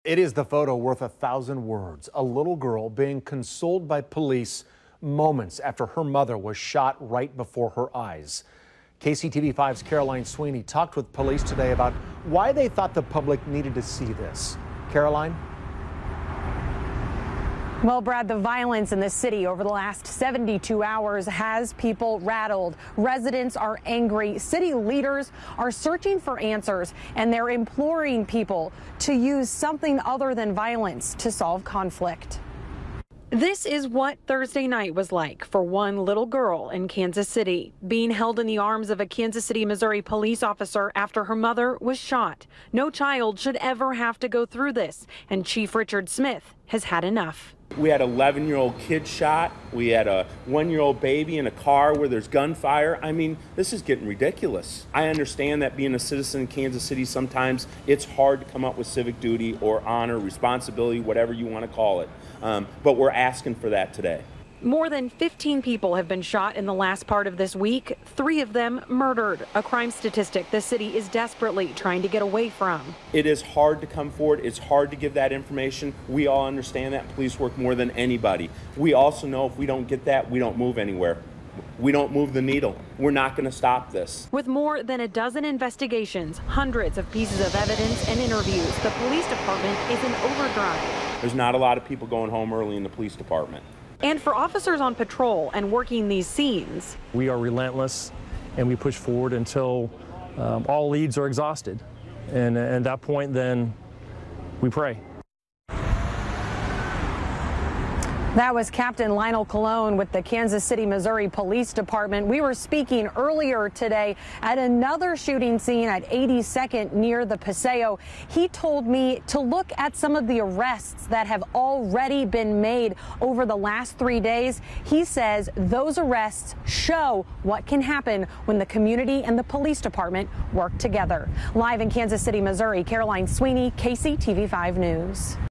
It is the photo worth 1,000 words. A little girl being consoled by police moments after her mother was shot right before her eyes. KCTV5's Caroline Sweeney talked with police today about why they thought the public needed to see this. Caroline? Well, Brad, the violence in the city over the last 72 hours has people rattled. Residents are angry. City leaders are searching for answers, and they're imploring people to use something other than violence to solve conflict. This is what Thursday night was like for one little girl in Kansas City, being held in the arms of a Kansas City, Missouri police officer after her mother was shot. No child should ever have to go through this, and Chief Richard Smith has had enough. We had an 11-year-old kid shot. We had a 1-year-old baby in a car where there's gunfire. I mean, this is getting ridiculous. I understand that being a citizen in Kansas City, sometimes it's hard to come up with civic duty or honor, responsibility, whatever you want to call it. But we're asking for that today. More than 15 people have been shot in the last part of this week, 3 of them murdered, a crime statistic the city is desperately trying to get away from. It is hard to come forward. It's hard to give that information. We all understand that. Police work more than anybody. We also know if we don't get that, we don't move anywhere. We don't move the needle. We're not going to stop this. With more than a dozen investigations, hundreds of pieces of evidence and interviews, the police department is in overdrive. There's not a lot of people going home early in the police department. And for officers on patrol and working these scenes, we are relentless and we push forward until all leads are exhausted. And at that point, then we pray. That was Captain Lionel Colon with the Kansas City, Missouri Police Department. We were speaking earlier today at another shooting scene at 82nd near the Paseo. He told me to look at some of the arrests that have already been made over the last 3 days. He says those arrests show what can happen when the community and the police department work together. Live in Kansas City, Missouri, Caroline Sweeney, KCTV5 News.